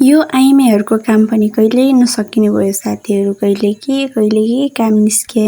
यो आइमाईहरूको काम पनि कहिल्यै नसकिने भयो साथीहरू। कहिले के काम निस्के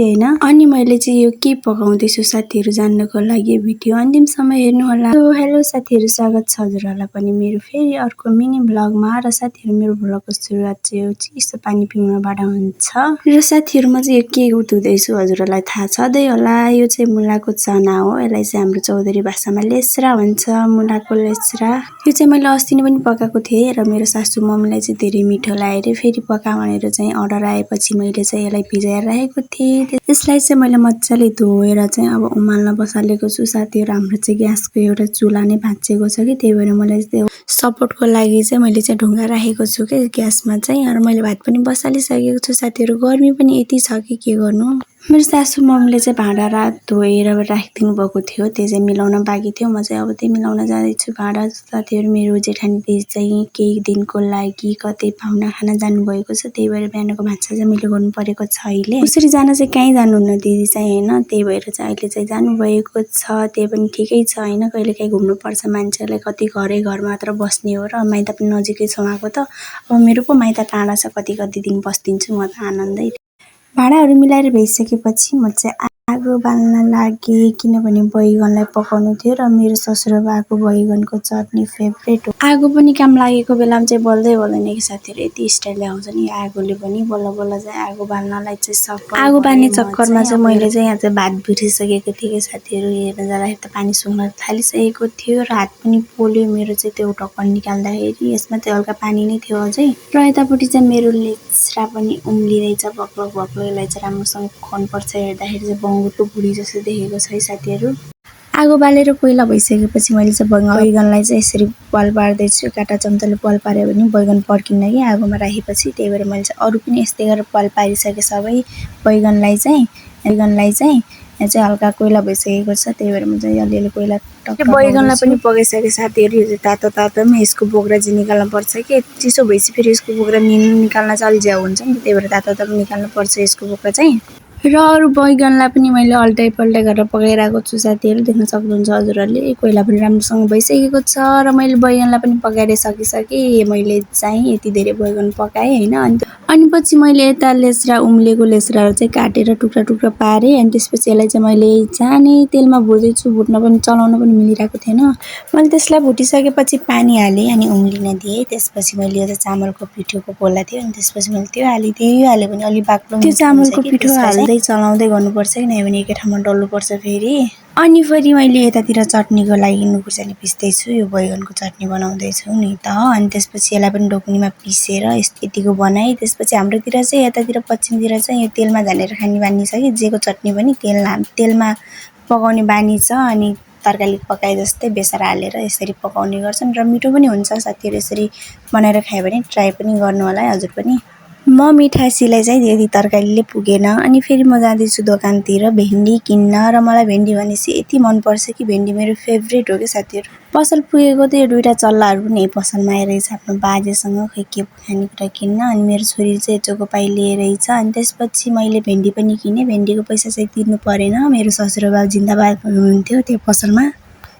हैन। अनि मैले चाहिँ यो के पकाउँदैछु साथीहरू जान्नको लागि भिडियो अन्तिमसम्म हेर्नुहोला। हेलो साथीहरू, स्वागत छ हजुरहरूलाई पनि मेरो फेरि अर्को मिनी भ्लगमा। र साथीहरू, मेरो भ्लगको सुरुवात चाहिँ यो चिसो पानी पिउनबाट हुन्छ। र साथीहरू, म चाहिँ यो के उठाउँदैछु हजुरहरूलाई थाहा छँदै होला। यो चाहिँ मुलाको चना हो। यसलाई चाहिँ हाम्रो चौधरी भाषामा लेस्रा भन्छ, मुलाको लेस्रा। यो चाहिँ मैले अस्ति नै पनि पकाएको थिएँ र मेरो सासू मम्मीलाई चाहिँ धेरै मिठो लाग्यो फेरि पका भनेर चाहिँ अर्डर आएपछि मैले चाहिँ यसलाई भिजाएर राखेको थिएँ। यसलाई चाहिँ मैले मजाले धोएर चाहिँ अब उमाल्न बसालेको छु साथीहरू। हाम्रो चाहिँ ग्यासको एउटा चुला नै भाँचिएको छ कि, त्यही भएर मैले त्यो सपोर्टको लागि चाहिँ मैले चाहिँ ढुङ्गा राखेको छु कि ग्यासमा चाहिँ। र मैले भात पनि बसालिसकेको छु साथीहरू। गर्मी पनि यति छ कि के गर्नु। मेरो सासू मम्मीले चाहिँ भाँडा रात धोएर राखिदिनु भएको थियो, त्यो चाहिँ मिलाउन बाँकी थियो। म चाहिँ अब त्यही मिलाउन जाँदैछु भाँडा साथीहरू। मेरो जेठानी दिदी चाहिँ केही दिनको लागि कतै पाहुना खाना जानुभएको छ, त्यही भएर बिहानको भान्सा चाहिँ मैले गर्नु परेको छ अहिले। उसरी जान चाहिँ कहीँ जानुहुन्न दिदी चाहिँ हैन, त्यही भएर चाहिँ अहिले चाहिँ जानुभएको छ। त्यही पनि ठिकै छ हैन, कहिले काहीँ घुम्नुपर्छ मान्छेलाई, कति घर मात्र बस्ने हो। र माइत पनि नजिकै छ उहाँको त। अब मेरो पो माइत टाढा छ, कति दिन बस्दिन्छु म त आनन्दै। भाँडाहरू मिलाएर भइसकेपछि म चाहिँ आगो बाल्न लागेँ, किनभने बैगनलाई पकाउनु थियो र मेरो ससुराबाको बैगनको चटनी फेभरेट हो। आगो पनि काम लागेको बेलामा चाहिँ बल्दैन कि साथीहरू, यति स्टाइलले आउँछ नि आगोले पनि। बल्ल चाहिँ आगो बाल्नलाई चाहिँ सक्छ। आगो बाल्ने चक्करमा चाहिँ मैले चाहिँ यहाँ चाहिँ भात भिरिसकेको थिएँ कि साथीहरू। हेर्न जाँदाखेरि त पानी सुक्न थालिसकेको थियो र हात पनि पोल्यो मेरो चाहिँ त्यो ढक्कन निकाल्दाखेरि। यसमा चाहिँ हल्का पानी नै थियो अझै। र यतापट्टि चाहिँ मेरो लेस्रा पनि उम्लिरहेछ बक्लक। यसलाई चाहिँ राम्रोसँग खन्नुपर्छ। हेर्दाखेरि चाहिँ बङ्गुरको भुडी जस्तो देखेको छ है साथीहरू। आगो बालेर कोइला भइसकेपछि मैले चाहिँ बैगनलाई चाहिँ यसरी पाल पार्दैछु। काँटा चम्चाले पाल पार्यो भने बैगन पड्किन्न कि आगोमा राखेपछि, त्यही भएर मैले चाहिँ अरू पनि यस्तै गरेर पाल पारिसकेँ सबै बैगनलाई चाहिँ। यहाँ चाहिँ हल्का कोइला भइसकेको छ, त्यही भएर म चाहिँ अलिअलि कोइला बैगनलाई पनि पकाइसकेँ साथीहरू। यो चाहिँ तातोमा यसको बोक्रा चाहिँ निकाल्नु पर्छ कि, चिसो भएपछि फेरि यसको बोक्रा निकाल्न चाहिँ अलि ज्याउ हुन्छ नि, त्यही भएर तातो निकाल्नु पर्छ यसको बोक्रा चाहिँ। र अरू बैगनलाई पनि मैले अल्टाइ गरेर पकाइरहेको छु साथीहरू। देख्न सक्नुहुन्छ हजुरहरूले, कोइला पनि राम्रोसँग भइसकेको छ। र मैले बैगनलाई पनि पकाएर सकिसकेँ। मैले चाहिँ यति धेरै बैगन पकाएँ हैन। अनि पछि मैले यता उम्लेको लेस्राहरू चाहिँ काटेर टुक्रा पारेँ। अनि त्यसपछि यसलाई चाहिँ मैले जाने तेलमा भुट्दैछु। भुट्न पनि चलाउन पनि मिलिरहेको थिएन। मैले त्यसलाई भुटिसकेपछि पानी हालेँ अनि उम्लिन दिएँ। त्यसपछि मैले यो चामलको पिठोको कोला थियो, अनि त्यसपछि मैले त्यो हालेँ भने अलि बाक्लो त्यो चामलको पिठो हाल्दै चलाउँदै गर्नुपर्छ किनभने एकै ठाउँमा डल्नुपर्छ फेरि। अनि फेरि मैले यतातिर चटनीको लागि खुर्सानी पिस्दैछु। यो बैगनको चटनी बनाउँदैछु नि त। अनि त्यसपछि यसलाई पनि डोक्नीमा पिसेर यतिको बनाएँ। त्यसपछि हाम्रोतिर चाहिँ यतातिर पश्चिमतिर चाहिँ यो तेलमा झानेर खाने बानी छ कि, जेको चटनी पनि तेलमा पकाउने बानी छ। अनि तरकारी पकाए जस्तै बेसार हालेर यसरी पकाउने गर्छन् र मिठो पनि हुन्छ साथीहरू। यसरी बनाएर खायो भने ट्राई पनि गर्नु होला है हजुर पनि। म मिठासीलाई चाहिँ यदि तरकारीले पुगेन। अनि फेरि म जाँदैछु दोकानतिर भेन्डी किन्न। र मलाई भेन्डी भनेपछि यति मनपर्छ कि, भेन्डी मेरो फेभरेट हो कि साथीहरू। पसल पुगेको त यो दुईटा चल्लाहरू पनि यही पसलमा आइरहेछ आफ्नो बाजेसँग खै के खानेकुरा किन्न। अनि मेरो छोरी चाहिँ चोको पाइ लिएरहेछ। अनि त्यसपछि मैले भेन्डी पनि किनेँ। भेन्डीको पैसा चाहिँ तिर्नु परेन, मेरो ससुराबा जिन्दाबाद हुनुहुन्थ्यो त्यो पसलमा।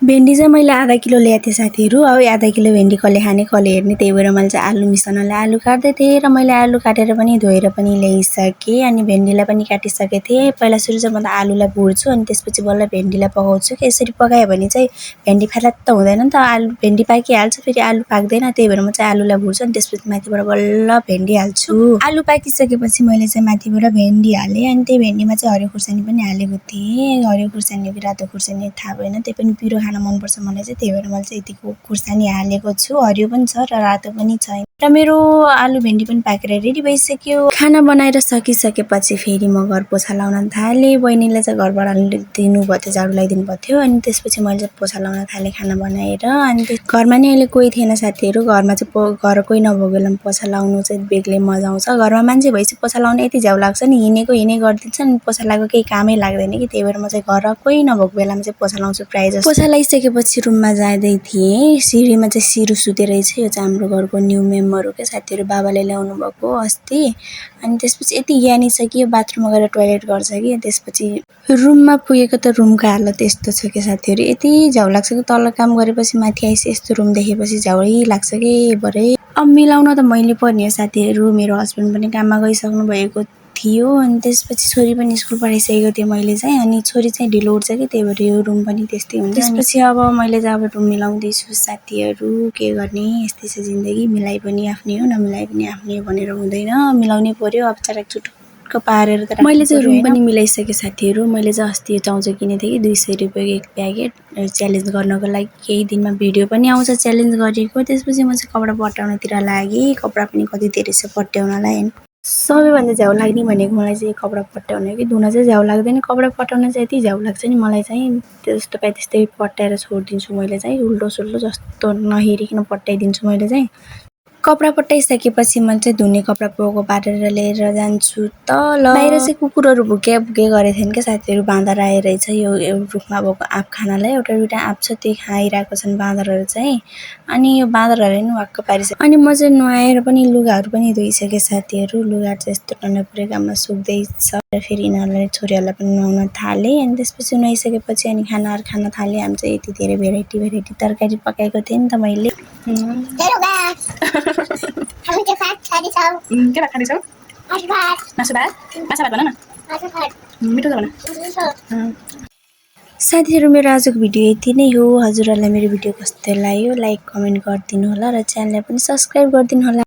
भेन्डी चाहिँ मैले आधा किलो ल्याएको थिएँ साथीहरू। अब आधा किलो भेन्डी कसले खाने कसले हेर्ने, त्यही भएर मैले चाहिँ आलु मिसाउनलाई आलु काट्दै थिएँ। र मैले आलु काटेर पनि धोएर पनि ल्याइसकेँ। अनि भेन्डीलाई पनि काटिसकेको थिएँ। पहिला सुरु चाहिँ म त आलुलाई भुट्छु, अनि त्यसपछि बल्ल भेन्डीलाई पकाउँछु कि। यसरी पकायो भने चाहिँ भेन्डी फ्यालात्त हुँदैन नि त। भेन्डी पाकिहाल्छ, फेरि आलु पाक्दैन, त्यही भएर म चाहिँ आलुलाई भुट्छु। अनि त्यसपछि माथिबाट बल्ल भेन्डी हाल्छु। आलु पाकिसकेपछि मैले चाहिँ माथिबाट भेन्डी हालेँ। अनि त्यही भेन्डीमा चाहिँ हरियो खुर्सानी पनि हालेको थिएँ। हरियो खुर्सानी हो कि रातो खुर्सानी थाहा भएन, त्यही पनि पिरो खान मनपर्छ मलाई चाहिँ, त्यही भएर मैले चाहिँ यतिको खुर्सानी हालेको छु। हरियो पनि छ र रातो पनि छ। र मेरो आलु भेन्डी पनि पाकेर रेडी भइसक्यो। खाना बनाएर सकिसकेपछि फेरि म घर पोछा लाउन थालेँ। बहिनीलाई चाहिँ घर बढाल्नु दिनुभएको थियो, झाडु लगाइदिनु भएको थियो। अनि त्यसपछि मैले चाहिँ पोछा लाउन थालेँ खाना बनाएर। अनि घरमा नै अहिले कोही थिएन साथीहरू। घरमा चाहिँ घर कोही नभएको बेलामा पोछा लाउनु चाहिँ बेग्लै मजा आउँछ। घरमा मान्छे भएपछि पोछा लाउन यति झ्याउ लाग्छ नि, हिँडेको गरिदिन्छ नि, पोछा लगाएको केही कामै लाग्दैन कि। त्यही भएर म चाहिँ घर कोही नभएको बेलामा चाहिँ पोछा लाउँछु प्रायः जस्तो। पोछा लगाइसकेपछि रुममा जाँदै थिएँ। सिँढीमा चाहिँ सिरु सुतेर रहेछ। यो चाहिँ हाम्रो घरको न्यू मेम्बर रुमहरू के साथीहरू बाबाले ल्याउनु भएको अस्ति। अनि त्यसपछि यति ज्ञानी छ कि यो बाथरुममा गएर टोयलेट गर्छ कि त्यसपछि रुममा पुगेको त रुमको हालत यस्तो छ कि साथीहरू यति झ्याउ लाग्छ कि तल काम गरेपछि माथि आइस यस्तो रुम देखेपछि झ्याउै लाग्छ कि भरे। अब मिलाउन त मैले पर्ने हो साथीहरू। मेरो हस्बेन्ड पनि काममा गइसक्नु भएको थियो अनि त्यसपछि छोरी पनि स्कुल पठाइसकेको थिएँ मैले चाहिँ। अनि छोरी चाहिँ ढिलो उठ्छ कि त्यही भएर यो रुम पनि त्यस्तै हुन्छ। त्यसपछि अब मैले चाहिँ अब रुम मिलाउँदैछु साथीहरू। के गर्ने यस्तै छ जिन्दगी। मिलाइ पनि आफ्नै हो नमिलाइ पनि आफ्नै हो भनेर हुँदैन, मिलाउनै पर्यो। अब चटाक पारेर त मैले चाहिँ रुम पनि मिलाइसकेँ साथीहरू। मैले चाहिँ अस्ति चाउचाउ किनेको थिएँ कि 200 रुपियाँको एक प्याकेट च्यालेन्ज गर्नको लागि। केही दिनमा भिडियो पनि आउँछ च्यालेन्ज गरेको। त्यसपछि म चाहिँ कपडा पट्याउनतिर लागेँ। कपडा पनि कति धेरै छ पट्याउनलाई। सबैभन्दा झ्याउ लाग्ने भनेको मलाई चाहिँ कपडा पट्याउनु हो कि धुन चाहिँ झ्याउ लाग्दैन। कपडा पट्याउन चाहिँ यति झ्याउ लाग्छ नि मलाई चाहिँ। त्यस्तो पाए त्यस्तै पट्याएर छोडिदिन्छु मैले चाहिँ। उल्टो सुल्टो जस्तो नहेरिकन पट्याइदिन्छु मैले चाहिँ। कपडा पट्याइसकेपछि म चाहिँ धुने कपडा पोको पारेर लिएर जान्छु तल। बाहिर चाहिँ कुकुरहरू भुके गरेको थिएन क्या साथीहरू। बाँदर आएर चाहिँ यो रुखमा भएको आँप खानालाई एउटा दुईटा आँप छ त्यही खाइरहेको छन् बाँदरहरू चाहिँ। अनि यो बाँदरहरूले नि वाक्क पारिसक्यो। अनि म चाहिँ नुहाएर पनि लुगाहरू पनि धोइसकेँ साथीहरू। लुगा चाहिँ यस्तो टन्न पुरै काममा सुक्दैछ। फेरि यिनीहरूलाई छोरीहरूलाई पनि नुहाउन थालेँ। अनि त्यसपछि नुहाइसकेपछि अनि खानाहरू खान थालेँ। हामी चाहिँ यति धेरै भेराइटी तरकारी पकाएको थिएँ नि त मैले। के भात खाँदैछौ? मासु भात? माछा भात भन न। मिठो छ भन। साथीहरू मेरो आजको भिडियो यति नै हो। हजुरहरूलाई मेरो भिडियो कस्तो लाग्यो लाइक कमेन्ट गरिदिनु होला र च्यानललाई पनि सब्स्क्राइब गरिदिनु होला।